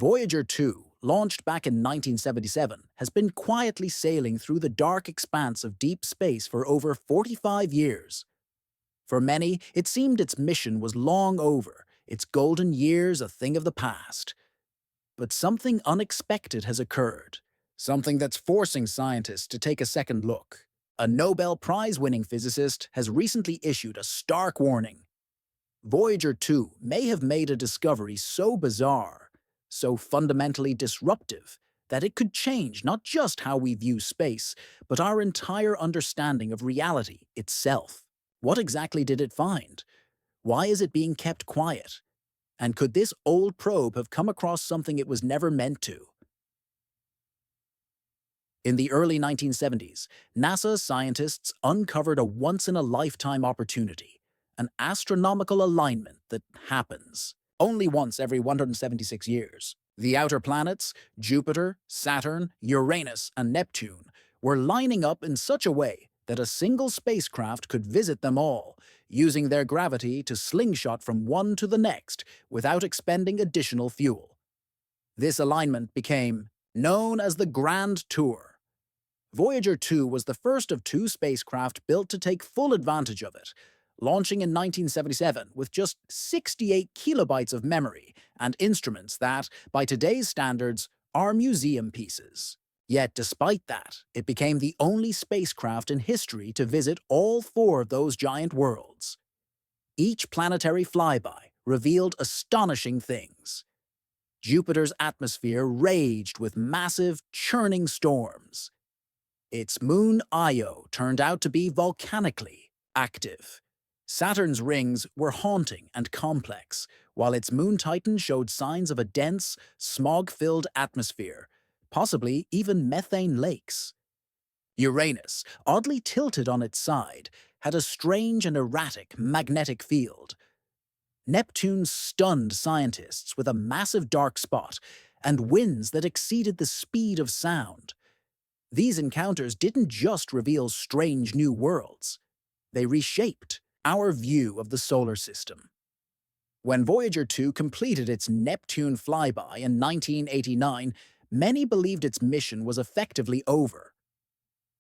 Voyager 2, launched back in 1977, has been quietly sailing through the dark expanse of deep space for over 45 years. For many, it seemed its mission was long over, its golden years a thing of the past. But something unexpected has occurred, something that's forcing scientists to take a second look. A Nobel Prize-winning physicist has recently issued a stark warning. Voyager 2 may have made a discovery so bizarre, so fundamentally disruptive, that it could change not just how we view space, but our entire understanding of reality itself. What exactly did it find? Why is it being kept quiet? And could this old probe have come across something it was never meant to? In the early 1970s, NASA scientists uncovered a once-in-a-lifetime opportunity, an astronomical alignment that happens only once every 176 years. The outer planets, Jupiter, Saturn, Uranus, and Neptune, were lining up in such a way that a single spacecraft could visit them all, using their gravity to slingshot from one to the next without expending additional fuel. This alignment became known as the Grand Tour. Voyager 2 was the first of two spacecraft built to take full advantage of it, launching in 1977 with just 68 kilobytes of memory and instruments that, by today's standards, are museum pieces. Yet despite that, it became the only spacecraft in history to visit all four of those giant worlds. Each planetary flyby revealed astonishing things. Jupiter's atmosphere raged with massive, churning storms. Its moon Io turned out to be volcanically active. Saturn's rings were haunting and complex, while its moon Titan showed signs of a dense, smog-filled atmosphere, possibly even methane lakes. Uranus, oddly tilted on its side, had a strange and erratic magnetic field. Neptune stunned scientists with a massive dark spot and winds that exceeded the speed of sound. These encounters didn't just reveal strange new worlds. They reshaped our view of the solar system. When Voyager 2 completed its Neptune flyby in 1989, many believed its mission was effectively over.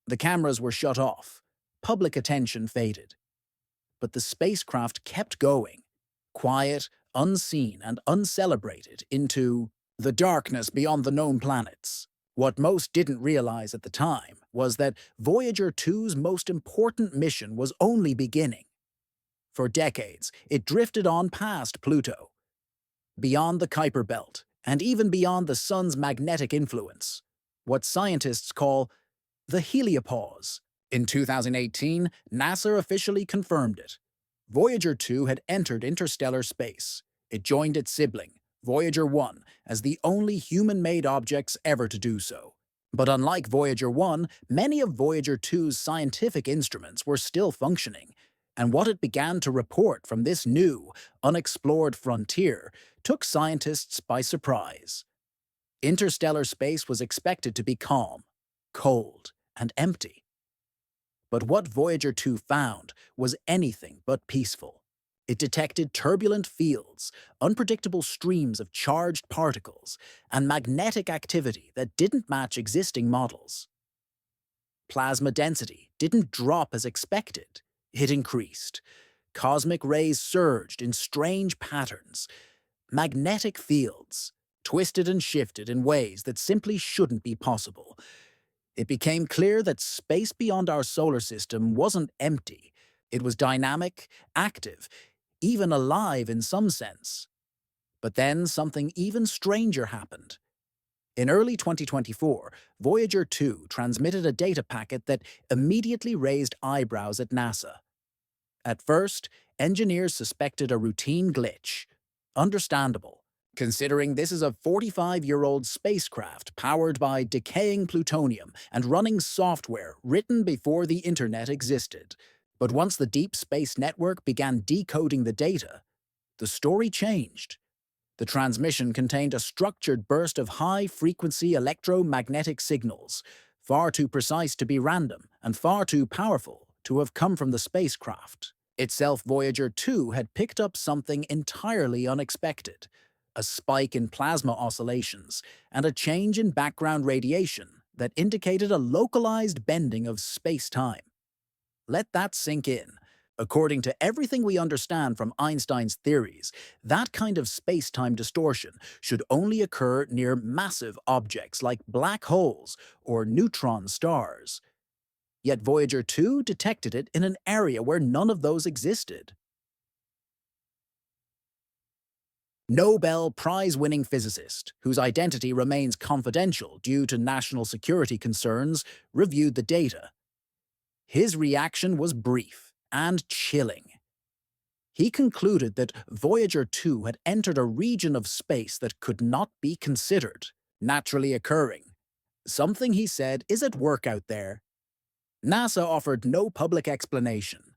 The cameras were shut off, public attention faded. But the spacecraft kept going, quiet, unseen, and uncelebrated, into the darkness beyond the known planets. What most didn't realize at the time was that Voyager 2's most important mission was only beginning. For decades, it drifted on past Pluto, beyond the Kuiper Belt, and even beyond the Sun's magnetic influence, what scientists call the heliopause. In 2018, NASA officially confirmed it. Voyager 2 had entered interstellar space. It joined its sibling, Voyager 1, as the only human-made objects ever to do so. But unlike Voyager 1, many of Voyager 2's scientific instruments were still functioning, and what it began to report from this new, unexplored frontier took scientists by surprise. Interstellar space was expected to be calm, cold, and empty. But what Voyager 2 found was anything but peaceful. It detected turbulent fields, unpredictable streams of charged particles, and magnetic activity that didn't match existing models. Plasma density didn't drop as expected. It increased. Cosmic rays surged in strange patterns. Magnetic fields twisted and shifted in ways that simply shouldn't be possible. It became clear that space beyond our solar system wasn't empty. It was dynamic, active, even alive in some sense. But then something even stranger happened. In early 2024, Voyager 2 transmitted a data packet that immediately raised eyebrows at NASA. At first, engineers suspected a routine glitch. Understandable, considering this is a 45-year-old spacecraft powered by decaying plutonium and running software written before the internet existed. But once the Deep Space Network began decoding the data, the story changed. The transmission contained a structured burst of high-frequency electromagnetic signals, far too precise to be random and far too powerful to have come from the spacecraft. Itself, Voyager 2 had picked up something entirely unexpected, a spike in plasma oscillations, and a change in background radiation that indicated a localized bending of space-time. Let that sink in. According to everything we understand from Einstein's theories, that kind of space-time distortion should only occur near massive objects like black holes or neutron stars. Yet Voyager 2 detected it in an area where none of those existed. Nobel Prize-winning physicist, whose identity remains confidential due to national security concerns, reviewed the data. His reaction was brief and chilling. He concluded that Voyager 2 had entered a region of space that could not be considered naturally occurring. Something, he said, is at work out there. NASA offered no public explanation.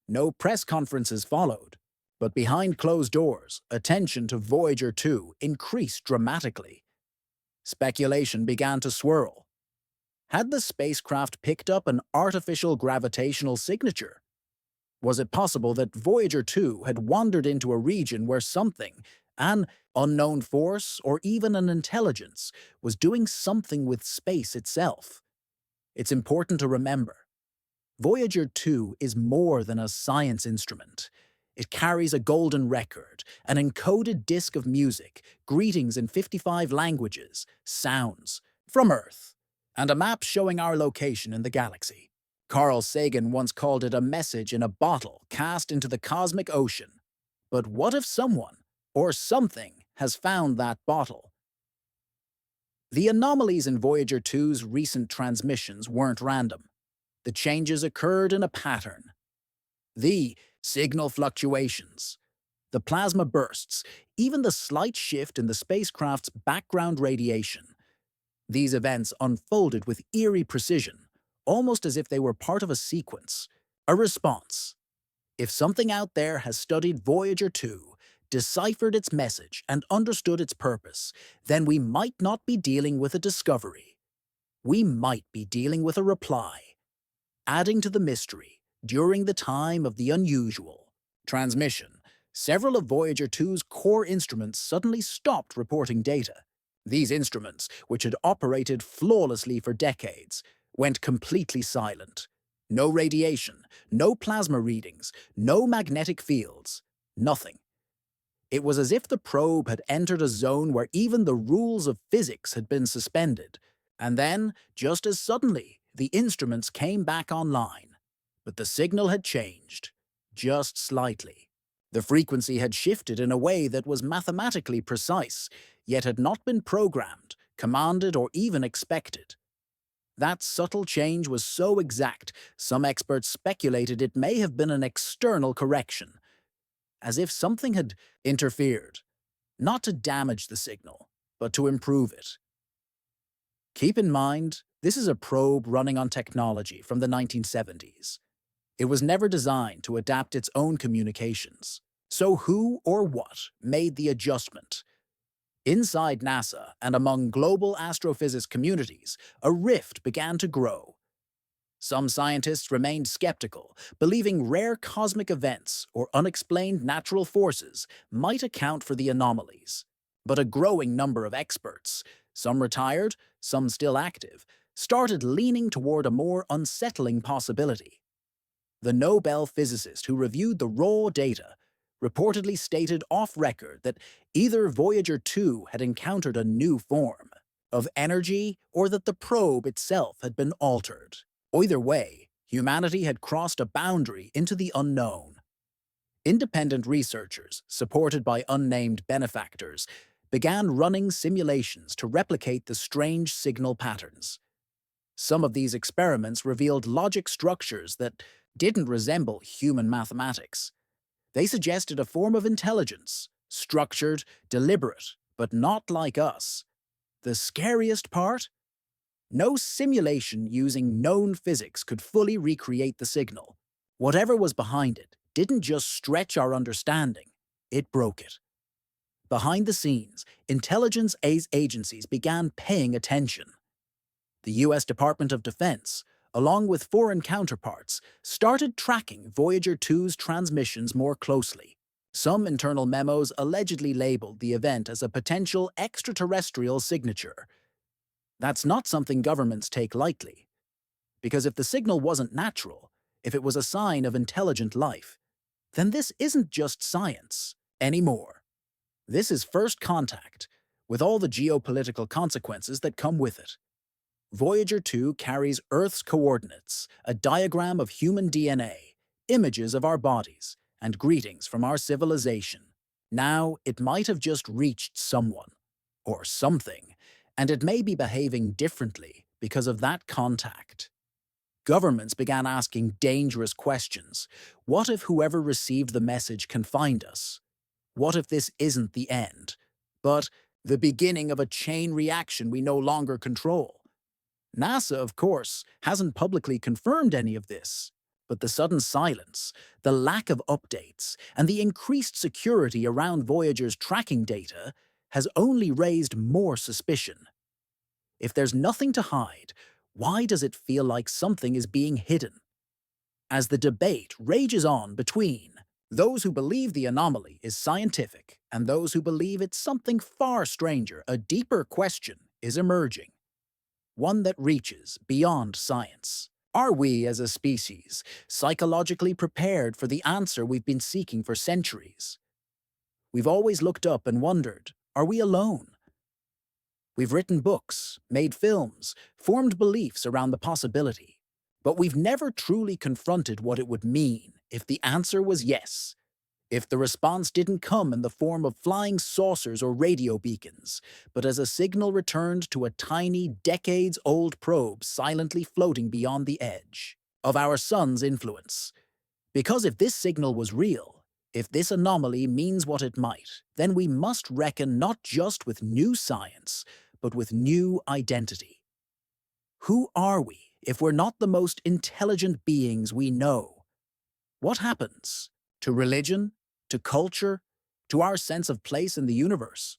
No press conferences followed. But behind closed doors, attention to Voyager 2 increased dramatically. Speculation began to swirl. Had the spacecraft picked up an artificial gravitational signature? Was it possible that Voyager 2 had wandered into a region where something, an unknown force or even an intelligence, was doing something with space itself? It's important to remember, Voyager 2 is more than a science instrument. It carries a golden record, an encoded disc of music, greetings in 55 languages, sounds, from Earth, and a map showing our location in the galaxy. Carl Sagan once called it a message in a bottle cast into the cosmic ocean. But what if someone, or something, has found that bottle? The anomalies in Voyager 2's recent transmissions weren't random. The changes occurred in a pattern. The signal fluctuations, the plasma bursts, even the slight shift in the spacecraft's background radiation. These events unfolded with eerie precision, almost as if they were part of a sequence, a response. If something out there has studied Voyager 2, deciphered its message, and understood its purpose, then we might not be dealing with a discovery. We might be dealing with a reply, adding to the mystery during the time of the unusual. Transmission. Several of Voyager 2's core instruments suddenly stopped reporting data. These instruments, which had operated flawlessly for decades, went completely silent. No radiation, no plasma readings, no magnetic fields, nothing. It was as if the probe had entered a zone where even the rules of physics had been suspended. And then, just as suddenly, the instruments came back online. But the signal had changed, just slightly. The frequency had shifted in a way that was mathematically precise, yet had not been programmed, commanded, or even expected. That subtle change was so exact, some experts speculated it may have been an external correction, as if something had interfered, not to damage the signal, but to improve it. Keep in mind, this is a probe running on technology from the 1970s. It was never designed to adapt its own communications. So who or what made the adjustment? Inside NASA and among global astrophysics communities, a rift began to grow. Some scientists remained skeptical, believing rare cosmic events or unexplained natural forces might account for the anomalies. But a growing number of experts, some retired, some still active, started leaning toward a more unsettling possibility. The Nobel physicist who reviewed the raw data reportedly stated off-record that either Voyager 2 had encountered a new form of energy or that the probe itself had been altered. Either way, humanity had crossed a boundary into the unknown. Independent researchers, supported by unnamed benefactors, began running simulations to replicate the strange signal patterns. Some of these experiments revealed logic structures that didn't resemble human mathematics. They suggested a form of intelligence, structured, deliberate, but not like us. The scariest part? No simulation using known physics could fully recreate the signal. Whatever was behind it didn't just stretch our understanding, it broke it. Behind the scenes, intelligence agencies began paying attention. The US Department of Defense, along with foreign counterparts, started tracking Voyager 2's transmissions more closely. Some internal memos allegedly labeled the event as a potential extraterrestrial signature. That's not something governments take lightly, because if the signal wasn't natural, if it was a sign of intelligent life, then this isn't just science anymore. This is first contact, with all the geopolitical consequences that come with it. Voyager 2 carries Earth's coordinates, a diagram of human DNA, images of our bodies, and greetings from our civilization. Now, it might have just reached someone, or something, and it may be behaving differently because of that contact. Governments began asking dangerous questions. What if whoever received the message can find us? What if this isn't the end, but the beginning of a chain reaction we no longer control? NASA, of course, hasn't publicly confirmed any of this, but the sudden silence, the lack of updates, and the increased security around Voyager's tracking data has only raised more suspicion. If there's nothing to hide, why does it feel like something is being hidden? As the debate rages on between those who believe the anomaly is scientific and those who believe it's something far stranger, a deeper question is emerging, one that reaches beyond science. Are we, as a species, psychologically prepared for the answer we've been seeking for centuries? We've always looked up and wondered, are we alone? We've written books, made films, formed beliefs around the possibility, but we've never truly confronted what it would mean if the answer was yes, if the response didn't come in the form of flying saucers or radio beacons, but as a signal returned to a tiny, decades-old probe silently floating beyond the edge of our sun's influence. Because if this signal was real, if this anomaly means what it might, then we must reckon not just with new science, but with new identity. Who are we if we're not the most intelligent beings we know? What happens to religion, to culture, to our sense of place in the universe?